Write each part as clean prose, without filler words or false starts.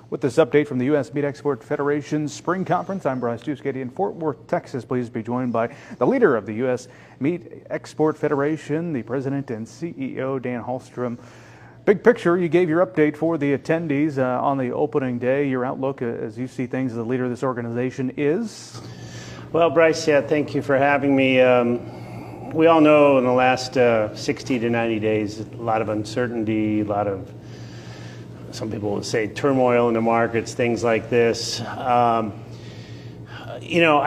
With this update from the U.S. Meat Export Federation's Spring Conference, I'm Bryce Duskady in Fort Worth, Texas. Pleased to be joined by the leader of the U.S. Meat Export Federation, the president and CEO, Dan Halstrom. Big picture, you gave your update for the attendees on the opening day. Your outlook as you see things as the leader of this organization is? Well, Bryce, thank you for having me. We all know in the last 60 to 90 days, a lot of uncertainty, some people would say turmoil in the markets, things like this. I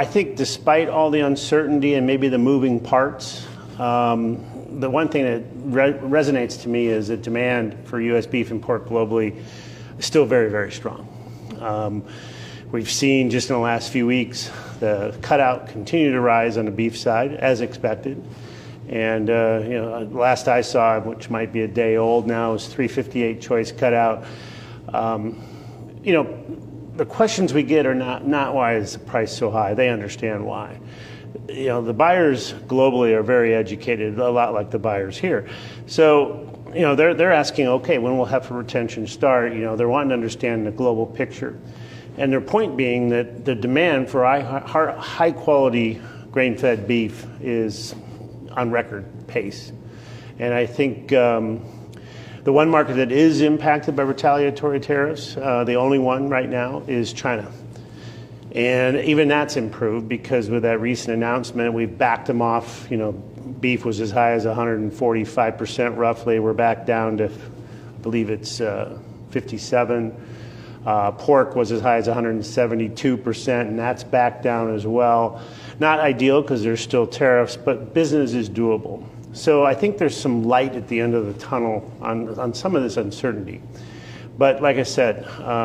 think despite all the uncertainty and maybe the moving parts, the one thing that resonates to me is that demand for U.S. beef and pork globally is still very, very strong. We've seen just in the last few weeks the cutout continue to rise on the beef side as expected. And, last I saw, which might be a day old now, is 358 choice cutout. The questions we get are not why is the price so high. They understand why. The buyers globally are very educated, a lot like the buyers here. So, they're asking, okay, when will heifer retention start? They're wanting to understand the global picture. And their point being that the demand for high quality grain-fed beef is on record pace. And I think the one market that is impacted by retaliatory tariffs, the only one right now, is China. And even that's improved because with that recent announcement, we've backed them off. Beef was as high as 145% roughly. We're back down to, I believe it's 57. Pork was as high as 172%, and that's back down as well. Not ideal because there's still tariffs, but business is doable. So I think there's some light at the end of the tunnel on some of this uncertainty. But like I said,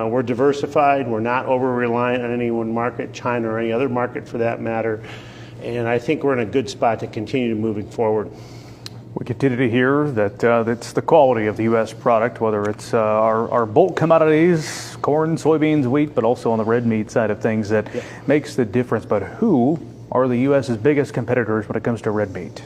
we're diversified. We're not over-reliant on any one market, China or any other market for that matter. And I think we're in a good spot to continue moving forward. We continue to hear that it's the quality of the U.S. product, whether it's our bulk commodities, corn, soybeans, wheat, but also on the red meat side of things that makes the difference. But who are the U.S.'s biggest competitors when it comes to red meat?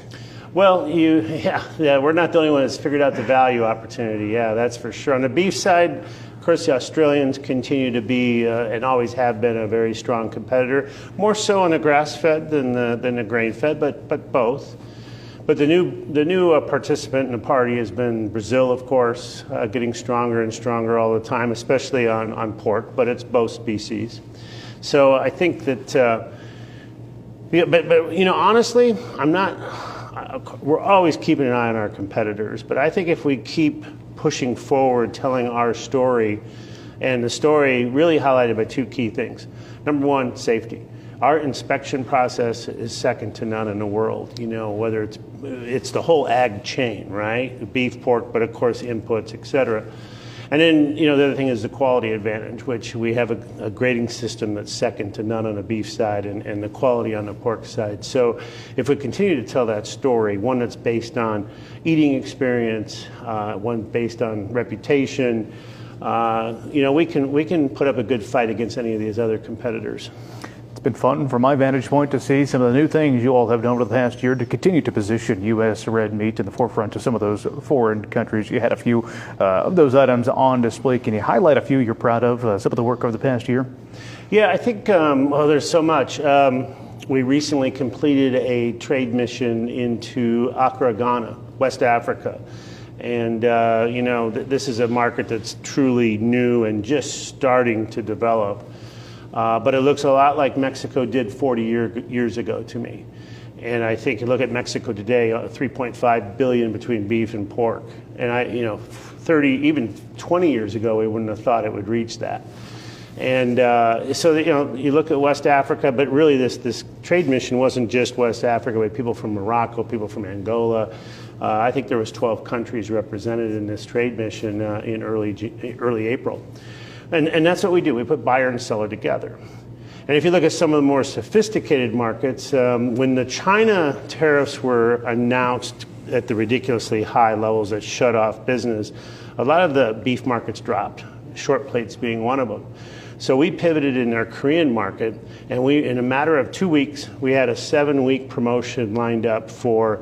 Well, we're not the only one that's figured out the value opportunity. Yeah, that's for sure. On the beef side, of course, the Australians continue to be and always have been a very strong competitor. More so on the grass-fed than the grain-fed, but both. But the new participant in the party has been Brazil, of course, getting stronger and stronger all the time, especially on pork, but it's both species. So I think that, honestly, we're always keeping an eye on our competitors, but I think if we keep pushing forward, telling our story, and the story really highlighted by two key things. Number one, safety. Our inspection process is second to none in the world, whether it's the whole ag chain, right? Beef, pork, but of course inputs, et cetera. And then, the other thing is the quality advantage, which we have a grading system that's second to none on the beef side and the quality on the pork side. So if we continue to tell that story, one that's based on eating experience, one based on reputation, we can put up a good fight against any of these other competitors. It's been fun from my vantage point to see some of the new things you all have done over the past year to continue to position U.S. red meat in the forefront of some of those foreign countries. You had a few of those items on display. Can you highlight a few you're proud of, some of the work over the past year? Yeah, I think, there's so much. We recently completed a trade mission into Accra, Ghana, West Africa. And, this is a market that's truly new and just starting to develop. But it looks a lot like Mexico did 40 years ago to me. And I think you look at Mexico today, $3.5 billion between beef and pork. And 30, even 20 years ago, we wouldn't have thought it would reach that. And you look at West Africa, but really this trade mission wasn't just West Africa. We had people from Morocco, people from Angola. I think there was 12 countries represented in this trade mission in early April. And that's what we do. We put buyer and seller together. And if you look at some of the more sophisticated markets, when the China tariffs were announced at the ridiculously high levels that shut off business, a lot of the beef markets dropped, short plates being one of them. So we pivoted in our Korean market, and in a matter of 2 weeks, we had a 7-week promotion lined up for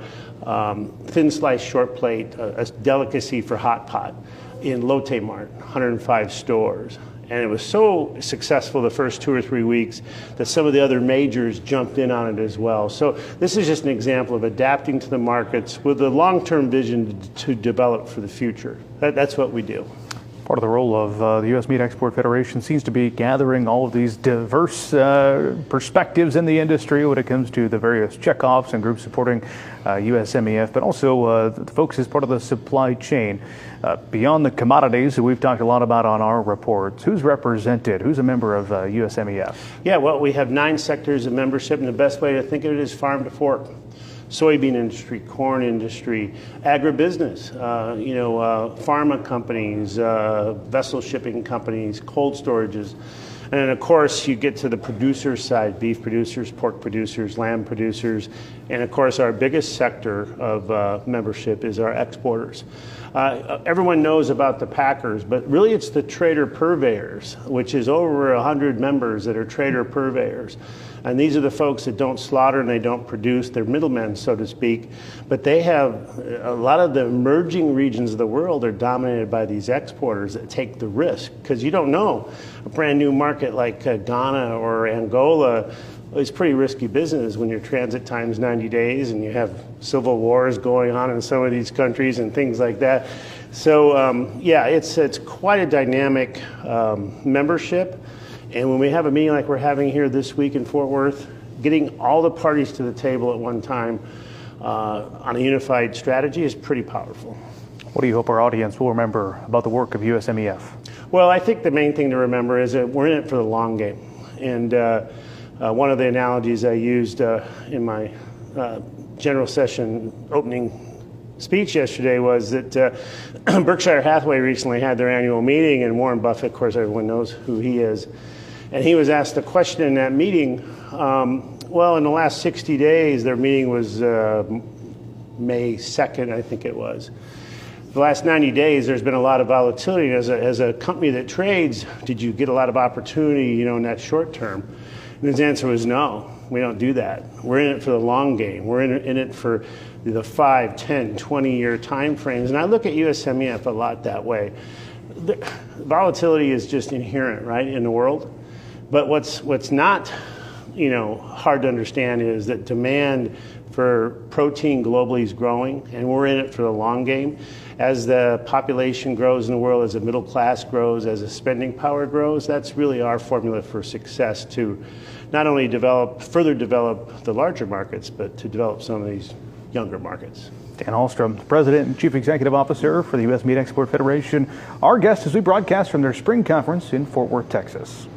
thin slice short plate, a delicacy for hot pot in Lotte Mart, 105 stores. And it was so successful the first 2 or 3 weeks that some of the other majors jumped in on it as well. So this is just an example of adapting to the markets with a long-term vision to develop for the future. That's what we do. Part of the role of the U.S. Meat Export Federation seems to be gathering all of these diverse perspectives in the industry when it comes to the various checkoffs and groups supporting USMEF, but also the folks as part of the supply chain. Beyond the commodities that we've talked a lot about on our reports, who's represented? Who's a member of USMEF? Yeah, well, we have 9 sectors of membership, and the best way to think of it is farm to fork. Soybean industry, corn industry, agribusiness, pharma companies, vessel shipping companies, cold storages. And then, of course, you get to the producer side, beef producers, pork producers, lamb producers. And, of course, our biggest sector of membership is our exporters. Everyone knows about the packers, but really it's the trader purveyors, which is over 100 members that are trader purveyors. And these are the folks that don't slaughter and they don't produce. They're middlemen, so to speak. But they have a lot of the emerging regions of the world are dominated by these exporters that take the risk. Because you don't know, a brand new market like Ghana or Angola is pretty risky business when your transit time's 90 days and you have civil wars going on in some of these countries and things like that. So it's quite a dynamic membership. And when we have a meeting like we're having here this week in Fort Worth, getting all the parties to the table at one time on a unified strategy is pretty powerful. What do you hope our audience will remember about the work of USMEF? Well, I think the main thing to remember is that we're in it for the long game. And one of the analogies I used in my general session opening speech yesterday was that Berkshire Hathaway recently had their annual meeting, and Warren Buffett, of course, everyone knows who he is. And he was asked a question in that meeting. Well, in the last 60 days, their meeting was May 2nd, I think it was. The last 90 days, there's been a lot of volatility. As a company that trades, did you get a lot of opportunity, in that short term? And his answer was no, we don't do that. We're in it for the long game. We're in it for the 5, 10, 20-year time frames. And I look at USMEF a lot that way. The volatility is just inherent, right, in the world. But what's not, hard to understand is that demand for protein globally is growing, and we're in it for the long game. As the population grows in the world, as the middle class grows, as the spending power grows, that's really our formula for success to not only further develop the larger markets, but to develop some of these younger markets. Dan Halstrom, President and Chief Executive Officer for the U.S. Meat Export Federation, our guest as we broadcast from their spring conference in Fort Worth, Texas.